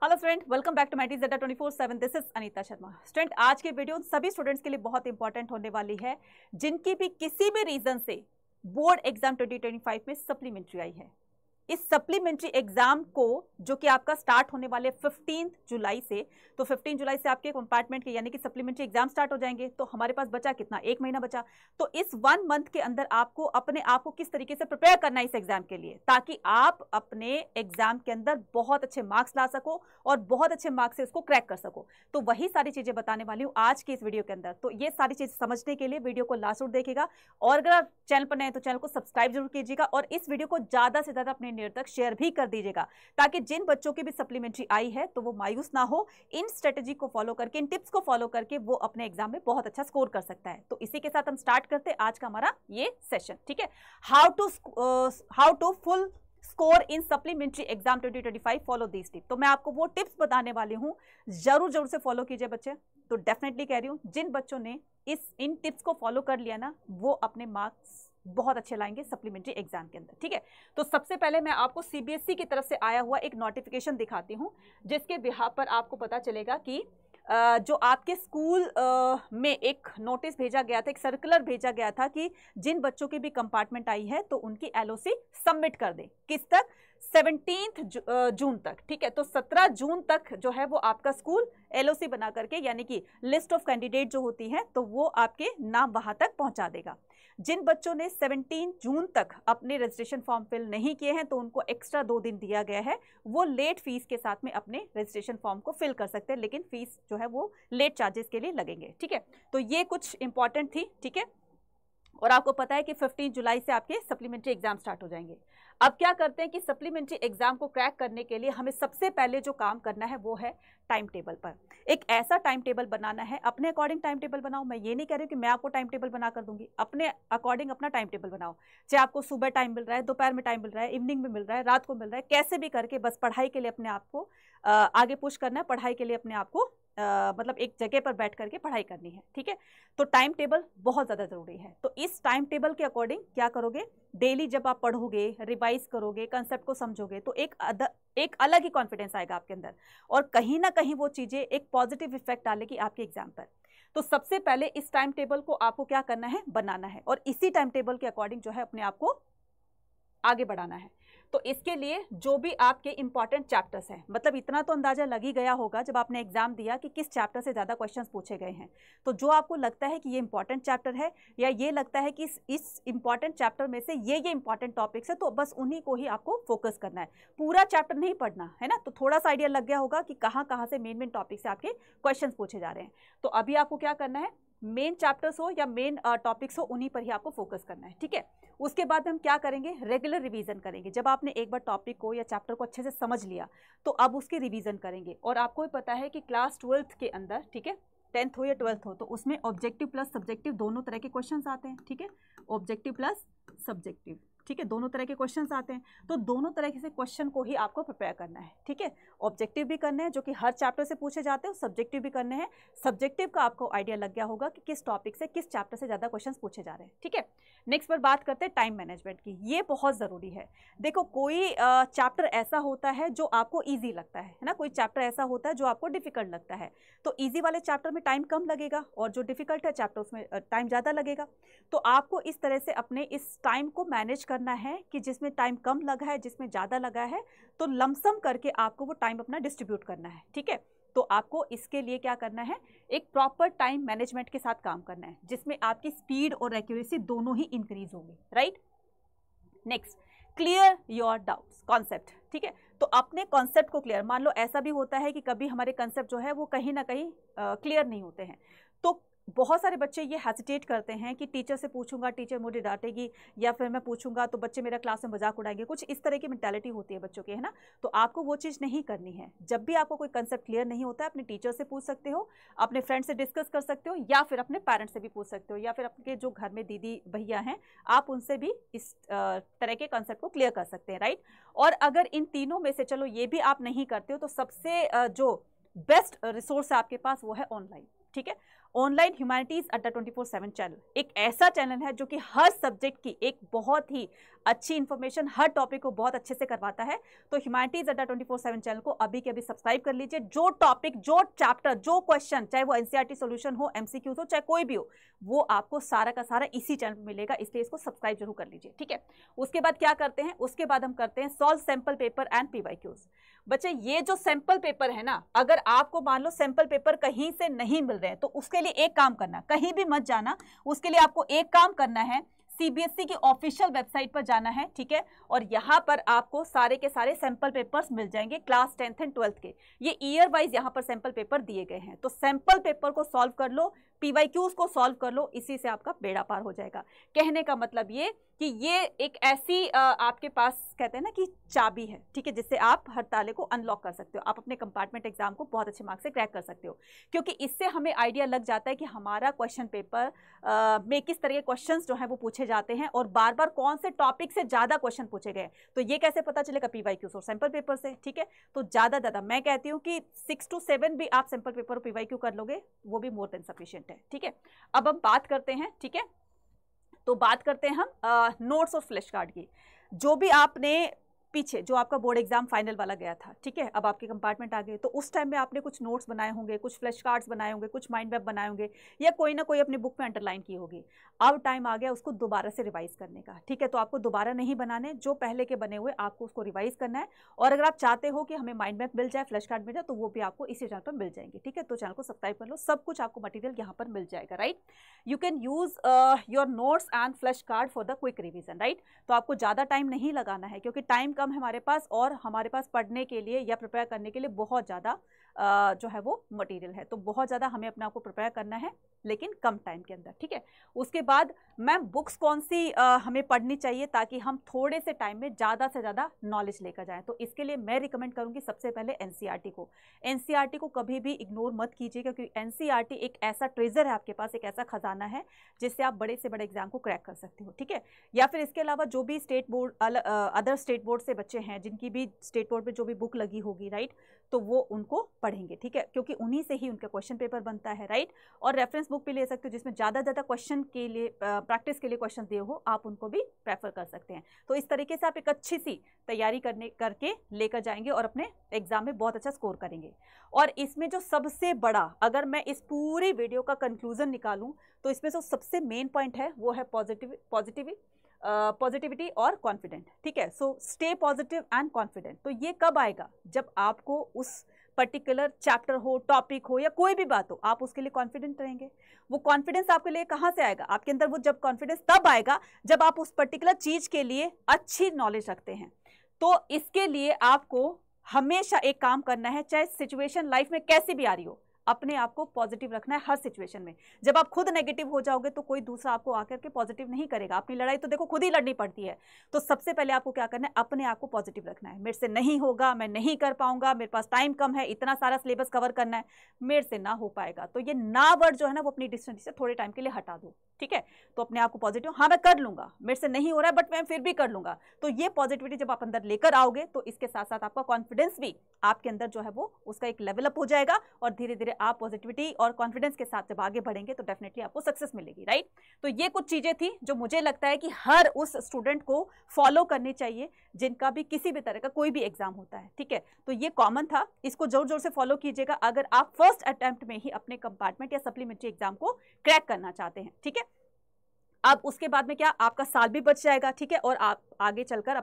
Hello student, welcome back to my Zeda 24/7। This is Anita Sharma. Student, आज की video सभी students के लिए बहुत इंपॉर्टेंट होने वाली है जिनकी भी किसी भी रीजन से बोर्ड एग्जाम 2025 में सप्लीमेंट्री आई है। इस सप्लीमेंट्री एग्जाम को जो कि आपका स्टार्ट होने वाले 15 जुलाई से, तो 15 जुलाई से आपके कंपार्टमेंट के यानी कि सप्लीमेंट्री एग्जाम स्टार्ट हो जाएंगे। तो हमारे पास बचा कितना, 1 महीना बचा। तो इस 1 मंथ के अंदर आपको अपने आप को किस तरीके से प्रिपेयर करना है इस एग्जाम के लिए, ताकि आप अपने एग्जाम के अंदर बहुत अच्छे मार्क्स ला सको और बहुत अच्छे मार्क्स से उसको क्रैक कर सको। तो वही सारी चीजें बताने वाली हूँ आज की इस वीडियो के अंदर। तो ये सारी चीजें समझने के लिए वीडियो को लास्ट तक देखिएगा, और अगर आप चैनल पर नए हैं तो चैनल को सब्सक्राइब जरूर कीजिएगा और इस वीडियो को ज्यादा से ज्यादा अपने नियर तक शेयर भी कर दीजिएगा, ताकि जिन बच्चों की भी सप्लीमेंट्री आई है तो वो मायूस ना हो। इन स्ट्रेटेजी को फॉलो करके, इन टिप्स को फॉलो करके वो अपने एग्जाम में बहुत अच्छा स्कोर कर सकता है। तो इसी के साथ हम स्टार्ट करते हैं आज का हमारा ये सेशन। ठीक है, how to full score in supplementary exam 2025, follow this tip. तो मैं आपको वो टिप्स बताने वाली हूं, जरूर से फॉलो कीजिए बच्चे। तो डेफिनेटली कह रही हूं, जिन बच्चों ने इन टिप्स को फॉलो कर लिया ना, वो अपने मार्क्स बहुत अच्छे लाएंगे सप्लीमेंट्री एग्जाम के अंदर। ठीक है, तो सबसे पहले मैं आपको सीबीएसई की तरफ से आया हुआ एक नोटिफिकेशन दिखाती हूं, जिसके बिहाफ पर आपको पता चलेगा कि जो आपके स्कूल में एक नोटिस भेजा गया था, एक सर्कुलर भेजा गया था कि जिन बच्चों की भी कंपार्टमेंट आई है तो उनकी एलओसी सबमिट कर दें। किस तक? 17 जून तक। ठीक है, तो 17 जून तक जो है वो आपका स्कूल एलओसी बना करके, यानी कि लिस्ट ऑफ कैंडिडेट जो होती है, तो वो आपके नाम वहां तक पहुंचा देगा। जिन बच्चों ने 17 जून तक अपने रजिस्ट्रेशन फॉर्म फिल नहीं किए हैं तो उनको एक्स्ट्रा 2 दिन दिया गया है। वो लेट फीस के साथ में अपने रजिस्ट्रेशन फॉर्म को फिल कर सकते हैं, लेकिन फीस जो है वो लेट चार्जेस के लिए लगेंगे। ठीक है, तो ये कुछ इंपॉर्टेंट थी। ठीक है, और आपको पता है कि 15 जुलाई से आपके सप्लीमेंट्री एग्जाम स्टार्ट हो जाएंगे। अब क्या करते हैं कि सप्लीमेंट्री एग्जाम को क्रैक करने के लिए हमें सबसे पहले जो काम करना है वो है टाइम टेबल पर। एक ऐसा टाइम टेबल बनाना है, अपने अकॉर्डिंग टाइम टेबल बनाओ। मैं ये नहीं कह रही कि मैं आपको टाइम टेबल बना कर दूंगी, अपने अकॉर्डिंग अपना टाइम टेबल बनाओ। चाहे आपको सुबह टाइम मिल रहा है, दोपहर में टाइम मिल रहा है, इवनिंग में मिल रहा है, रात को मिल रहा है, कैसे भी करके बस पढ़ाई के लिए अपने आप को आगे पुश करना है। पढ़ाई के लिए अपने आप को मतलब एक जगह पर बैठ करके पढ़ाई करनी है। ठीक है, तो टाइम टेबल बहुत ज़्यादा ज़रूरी है। तो इस टाइम टेबल के अकॉर्डिंग क्या करोगे, डेली जब आप पढ़ोगे, रिवाइज करोगे, कंसेप्ट को समझोगे, तो एक अलग ही कॉन्फिडेंस आएगा आपके अंदर, और कहीं ना कहीं वो चीज़ें एक पॉजिटिव इफेक्ट डालेगी आपके एग्जाम पर। तो सबसे पहले इस टाइम टेबल को आपको क्या करना है, बनाना है, और इसी टाइम टेबल के अकॉर्डिंग जो है अपने आप को आगे बढ़ाना है। तो इसके लिए जो भी आपके इंपॉर्टेंट चैप्टर्स हैं, मतलब इतना तो अंदाजा लग ही गया होगा जब आपने एग्जाम दिया कि किस चैप्टर से ज़्यादा क्वेश्चंस पूछे गए हैं। तो जो आपको लगता है कि ये इंपॉर्टेंट चैप्टर है, या ये लगता है कि इस इंपॉर्टेंट चैप्टर में से ये इंपॉर्टेंट टॉपिक्स है, तो बस उन्हीं को ही आपको फोकस करना है। पूरा चैप्टर नहीं पढ़ना है ना। तो थोड़ा सा आइडिया लग गया होगा कि कहाँ से मेन टॉपिक से आपके क्वेश्चन पूछे जा रहे हैं। तो अभी आपको क्या करना है, मेन चैप्टर्स हो या मेन टॉपिक्स हो, उन्हीं पर ही आपको फोकस करना है। ठीक है, उसके बाद हम क्या करेंगे, रेगुलर रिवीजन करेंगे। जब आपने एक बार टॉपिक को या चैप्टर को अच्छे से समझ लिया तो अब उसकी रिवीजन करेंगे। और आपको भी पता है कि क्लास 12th के अंदर, ठीक है, 10th हो या 12th हो, तो उसमें ऑब्जेक्टिव प्लस सब्जेक्टिव दोनों तरह के क्वेश्चंस आते हैं। ठीक है, ऑब्जेक्टिव प्लस सब्जेक्टिव, ठीक है, दोनों तरह के क्वेश्चंस आते हैं। तो दोनों तरह से क्वेश्चन को ही आपको प्रिपेयर करना है। ठीक है, ऑब्जेक्टिव भी करने हैं जो कि हर चैप्टर से पूछे जाते हैं, और सब्जेक्टिव भी करने हैं। सब्जेक्टिव का आपको आइडिया लग गया होगा कि किस टॉपिक से, किस चैप्टर से ज़्यादा क्वेश्चंस पूछे जा रहे हैं। ठीक है, नेक्स्ट पर बात करते हैं टाइम मैनेजमेंट की। ये बहुत ज़रूरी है। देखो, कोई चैप्टर ऐसा होता है जो आपको ईजी लगता है ना, कोई चैप्टर ऐसा होता है जो आपको डिफिकल्ट लगता है। तो ईजी वाले चैप्टर में टाइम कम लगेगा, और जो डिफिकल्ट है चैप्टर उसमें टाइम ज़्यादा लगेगा। तो आपको इस तरह से अपने इस टाइम को मैनेज करना है कि जिसमें टाइम कम लगा है, जिसमें ज़्यादा लगा है, तो लमसम करके आपको वो टाइम अपना डिस्ट्रीब्यूट करना है। ठीक है, तो आपको इसके लिए क्या करना है, एक प्रॉपर टाइम मैनेजमेंट के साथ काम करना है, जिसमें आपकी स्पीड और एक्यूरेसी दोनों ही इंक्रीज होगी। Right, next, clear your doubts, concept. ठीक है, तो अपने कॉन्सेप्ट को क्लियर, मान लो ऐसा भी होता है कि कभी हमारे कॉन्सेप्ट जो है वो कहीं ना कहीं क्लियर नहीं होते हैं। तो बहुत सारे बच्चे ये हेसिटेट करते हैं कि टीचर से पूछूंगा, टीचर मुझे डांटेगी, या फिर मैं पूछूंगा तो बच्चे मेरा क्लास में मजाक उड़ाएंगे। कुछ इस तरह की मेंटालिटी होती है बच्चों की, है ना। तो आपको वो चीज़ नहीं करनी है। जब भी आपको कोई कंसेप्ट क्लियर नहीं होता है, अपने टीचर से पूछ सकते हो, अपने फ्रेंड से डिस्कस कर सकते हो, या फिर अपने पेरेंट्स से भी पूछ सकते हो, या फिर आपके जो घर में दीदी भैया हैं, आप उनसे भी इस तरह के कंसेप्ट को क्लियर कर सकते हैं। राइट, और अगर इन तीनों में से चलो ये भी आप नहीं करते हो, तो सबसे जो बेस्ट रिसोर्स है आपके पास वो है ऑनलाइन। ठीक है, ऑनलाइन ह्यूमैनिटीज अड्डा 24/7 चैनल एक ऐसा चैनल है जो कि हर सब्जेक्ट की एक बहुत ही अच्छी इन्फॉर्मेशन, हर टॉपिक को बहुत अच्छे से करवाता है। तो ह्यूमैनिटीज अड्डा 24/7 चैनल को अभी के अभी सब्सक्राइब कर लीजिए। जो टॉपिक, जो चैप्टर, जो क्वेश्चन, चाहे वो एनसीईआरटी सॉल्यूशन हो, एमसीक्यूज हो, चाहे कोई भी हो, वो आपको सारा का सारा इसी चैनल पर मिलेगा, इसलिए इसको सब्सक्राइब जरूर कर लीजिए, ठीक है। उसके बाद क्या करते हैं, उसके बाद हम करते हैं solve sample paper and PYQs. बच्चे ये जो सैंपल पेपर है ना, अगर आपको मान लो सैंपल पेपर कहीं से नहीं मिल रहे हैं तो उसके लिए एक काम करना, कहीं भी मत जाना, उसके लिए आपको एक काम करना है, सीबीएसई की ऑफिशियल वेबसाइट पर जाना है, ठीक है। और यहाँ पर आपको सारे के सारे सैंपल पेपर्स मिल जाएंगे क्लास 10th एंड 12th के। ये ईयर वाइज यहाँ पर सैंपल पेपर दिए गए हैं, तो सैंपल पेपर को सॉल्व कर लो, पीवाईक्यूज को सॉल्व कर लो, इसी से आपका बेड़ा पार हो जाएगा। कहने का मतलब ये कि ये एक ऐसी आपके पास कहते हैं ना कि चाबी है, ठीक है, जिससे आप हर ताले को अनलॉक कर सकते हो, आप अपने कंपार्टमेंट एग्जाम को बहुत अच्छे मार्क्स से क्रैक कर सकते हो। क्योंकि इससे हमें आइडिया लग जाता है कि हमारा क्वेश्चन पेपर में किस तरह के क्वेश्चंस जो है वो पूछे जाते हैं और बार बार कौन से टॉपिक से ज़्यादा क्वेश्चन पूछे गए। तो ये कैसे पता चलेगा, पीवाईक्यूज और सैंपल पेपर से, ठीक है। तो ज़्यादा मैं कहती हूँ कि 6 to 7 भी आप सैंपल पेपर और पीवाईक्यू कर लोगे, वो भी मोर देन सफिशिएंट है, ठीक है। अब हम बात करते हैं, ठीक है, तो बात करते हैं हम नोट्स और फ्लैश कार्ड की। जो भी आपने पीछे जो आपका बोर्ड एग्जाम फाइनल वाला गया था, ठीक है, अब आपके कंपार्टमेंट आ गए, तो उस टाइम में आपने कुछ नोट्स बनाए होंगे, कुछ फ्लैश कार्ड्स बनाए होंगे, कुछ माइंड मैप बनाए होंगे, या कोई ना कोई अपनी बुक में अंडरलाइन की होगी। अब टाइम आ गया उसको दोबारा से रिवाइज करने का, ठीक है। तो आपको दोबारा नहीं बनाने, जो पहले के बने हुए आपको उसको रिवाइज करना है। और अगर आप चाहते हो कि हमें माइंड मैप मिल जाए, फ्लैश कार्ड मिल जाए, तो वो भी आपको इसी चैनल पर मिल जाएंगे, ठीक है। तो चैनल को सब्सक्राइब कर लो, सब कुछ आपको मटीरियल यहाँ पर मिल जाएगा, right. You can use your notes and flash card for the quick revision, right. तो आपको ज़्यादा टाइम नहीं लगाना है, क्योंकि टाइम कम है हमारे पास और हमारे पास पढ़ने के लिए या प्रिपेयर करने के लिए बहुत ज़्यादा जो है वो मटेरियल है। तो बहुत ज़्यादा हमें अपने आप को प्रिपेयर करना है, लेकिन कम टाइम के अंदर, ठीक है। उसके बाद मैम बुक्स कौन सी हमें पढ़नी चाहिए ताकि हम थोड़े से टाइम में ज़्यादा से ज़्यादा नॉलेज लेकर जाएं, तो इसके लिए मैं रिकमेंड करूँगी सबसे पहले एनसीईआरटी को। एनसीईआरटी को कभी भी इग्नोर मत कीजिए, क्योंकि एनसीईआरटी एक ऐसा ट्रेजर है आपके पास, एक ऐसा खजाना है जिससे आप बड़े से बड़े एग्जाम को क्रैक कर सकते हो, ठीक है। या फिर इसके अलावा जो भी state board, other state board से बच्चे हैं जिनकी भी स्टेट बोर्ड पे जो भी बुक लगी होगी, राइट, तो वो उनको पढ़ेंगे, ठीक है, क्योंकि उन्हीं से ही उनका क्वेश्चन पेपर बनता है, राइट। और रेफरेंस बुक भी ले सकते हो जिसमें ज़्यादा क्वेश्चन के लिए प्रैक्टिस के लिए क्वेश्चन दिए हो, आप उनको भी प्रेफर कर सकते हैं। तो इस तरीके से आप एक अच्छी सी तैयारी करके लेकर जाएंगे और अपने एग्जाम में बहुत अच्छा स्कोर करेंगे। और इसमें जो सबसे बड़ा, अगर मैं इस पूरी वीडियो का कंक्लूजन निकालूं, तो इसमें जो सबसे मेन पॉइंट है वो है पॉजिटिविटी और कॉन्फिडेंट, ठीक है। So stay positive and confident. तो ये कब आएगा, जब आपको उस पर्टिकुलर चैप्टर हो, टॉपिक हो, या कोई भी बात हो, आप उसके लिए कॉन्फिडेंट रहेंगे। वो कॉन्फिडेंस आपके लिए कहाँ से आएगा, आपके अंदर वो जब कॉन्फिडेंस तब आएगा जब आप उस पर्टिकुलर चीज के लिए अच्छी नॉलेज रखते हैं। तो इसके लिए आपको हमेशा एक काम करना है, चाहे सिचुएशन लाइफ में कैसी भी आ रही हो, अपने आप को पॉजिटिव रखना है हर सिचुएशन में। जब आप खुद नेगेटिव हो जाओगे तो कोई दूसरा आपको आकर के पॉजिटिव नहीं करेगा। अपनी लड़ाई तो देखो खुद ही लड़नी पड़ती है। तो सबसे पहले आपको क्या करना है, अपने आप को पॉजिटिव रखना है। मेरे से नहीं होगा, मैं नहीं कर पाऊंगा, मेरे पास टाइम कम है, इतना सारा सिलेबस कवर करना है, मेरे से ना हो पाएगा। तो ये ना वर्ड जो है ना वो अपनी डिक्शनरी से थोड़े टाइम के लिए हटा दो, ठीक है। तो अपने आप को पॉजिटिव, हाँ मैं कर लूंगा, मेरे से नहीं हो रहा है बट मैं फिर भी कर लूंगा। तो ये पॉजिटिविटी जब आप अंदर लेकर आओगे तो इसके साथ साथ आपका कॉन्फिडेंस भी आपके अंदर जो है वो उसका एक लेवल अप हो जाएगा और धीरे धीरे आप पॉजिटिविटी और कॉन्फिडेंस के साथ जब आगे बढ़ेंगे तो डेफिनेटली आपको सक्सेस मिलेगी, राइट। तो ये कुछ चीजें थी जो मुझे लगता है कि हर उस स्टूडेंट को फॉलो करनी चाहिए जिनका भी किसी भी तरह का कोई भी एग्जाम होता है, ठीक है। तो ये कॉमन था, इसको जोर जोर से फॉलो कीजिएगा अगर आप फर्स्ट अटेम्प्ट में ही अपने कंपार्टमेंट या सप्लीमेंट्री एग्जाम को क्रैक करना चाहते हैं, ठीक है। अब उसके बाद में क्या, आपका साल भी बच जाएगा, ठीक है, और आप आगे चलकर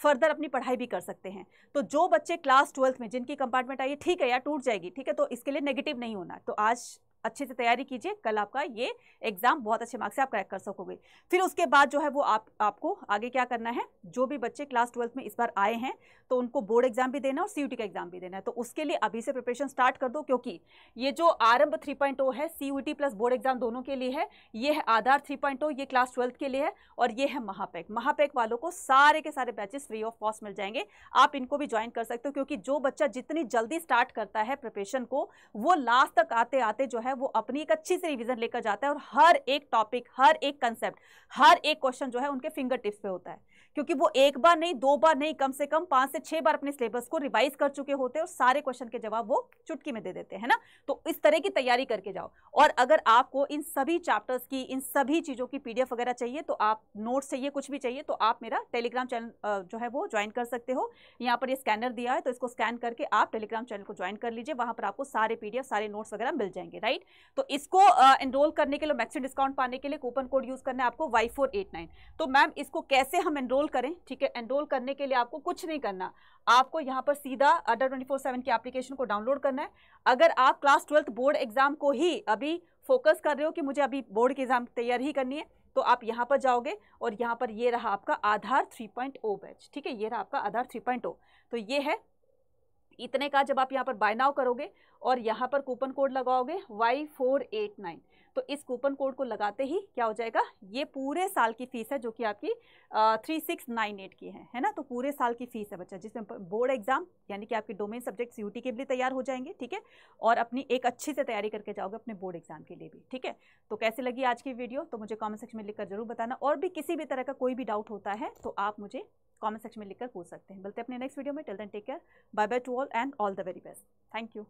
फर्दर अपनी पढ़ाई भी कर सकते हैं। तो जो बच्चे क्लास 12th में जिनकी कंपार्टमेंट आई है, ठीक है यार टूट जाएगी, ठीक है, तो इसके लिए नेगेटिव नहीं होना। तो आज अच्छे से तैयारी कीजिए, कल आपका ये एग्जाम बहुत अच्छे मार्क्स से आप क्रैक कर सकोगे। फिर उसके बाद जो है वो आपको आगे क्या करना है, जो भी बच्चे क्लास 12th में इस बार आए हैं तो उनको बोर्ड एग्जाम भी देना और सीयूटी का एग्जाम भी देना है। तो उसके लिए अभी से प्रिपरेशन स्टार्ट कर दो, क्योंकि ये जो आरंभ 3.0 है, सीयूटी प्लस बोर्ड एग्जाम दोनों के लिए है। ये है आधार 3.0, ये क्लास 12th के लिए है, और ये है महापैक वालों को सारे के सारे बैचेस फ्री ऑफ कॉस्ट मिल जाएंगे। आप इनको भी ज्वाइन कर सकते हो, क्योंकि जो बच्चा जितनी जल्दी स्टार्ट करता है प्रिपरेशन को, वो लास्ट तक आते आते जो है वो अपनी एक अच्छी से रिवीजन लेकर जाता है और हर एक टॉपिक, हर एक कंसेप्ट, हर एक क्वेश्चन जो है उनके फिंगर टिप्स पे होता है। क्योंकि वो एक बार नहीं, 2 बार नहीं, कम से कम 5 से 6 बार अपने सिलेबस को रिवाइज कर चुके होते हैं और सारे क्वेश्चन के जवाब वो चुटकी में दे देते हैं ना। तो इस तरह की तैयारी करके जाओ। और अगर आपको इन सभी चैप्टर्स की, इन सभी चीज़ों की PDF वगैरह चाहिए, तो आप नोट्स चाहिए, कुछ भी चाहिए, तो आप मेरा टेलीग्राम चैनल जो है वो ज्वाइन कर सकते हो। यहाँ पर ये स्कैनर दिया है, तो इसको स्कैन करके आप टेलीग्राम चैनल को ज्वाइन कर लीजिए। वहाँ पर आपको सारे PDF, सारे नोट्स वगैरह मिल जाएंगे, राइट। तो इसको एनरोल करने के लिए, मैक्सिमम डिस्काउंट पाने के लिए कूपन कोड यूज करना है आपको Y489। तो मैम इसको कैसे हम एनरोल करें? ठीक है, एनरोल करने के लिए आपको कुछ नहीं करना, आपको यहाँ पर सीधा अड्डा 24/7 की एप्लीकेशन को डाउनलोड करना है। अगर आप क्लास 12th बोर्ड एग्जाम को ही अभी फोकस कर रहे हो कि मुझे अभी बोर्ड की एग्जाम तैयारी ही करनी है, तो आप यहाँ पर जाओगे और यहाँ पर ये रहा आपका आधार 3.0 बैच। ठीक है, ये रहा आपका आधार 3.0। तो ये है इतने का। जब आप यहाँ पर बाय नाउ करोगे और यहाँ पर कूपन कोड लगाओगे Y489, तो इस कूपन कोड को लगाते ही क्या हो जाएगा, ये पूरे साल की फीस है जो कि आपकी 3698 की है ना। तो पूरे साल की फीस है बच्चा, जिसमें बोर्ड एग्जाम यानी कि आपके डोमेन सब्जेक्ट UT के लिए तैयार हो जाएंगे। ठीक है, और अपनी एक अच्छी से तैयारी करके जाओगे अपने बोर्ड एग्जाम के लिए भी। ठीक है, तो कैसी लगी आज की वीडियो, तो मुझे कॉमेंट सेक्शन में लिखकर जरूर बताना। और भी किसी भी तरह का कोई भी डाउट होता है तो आप मुझे कमेंट सेक्शन में लिखकर पूछ सकते हैं। मिलते हैं अपने नेक्स्ट वीडियो में। Till then take care, bye bye to all and all the very best. Thank you.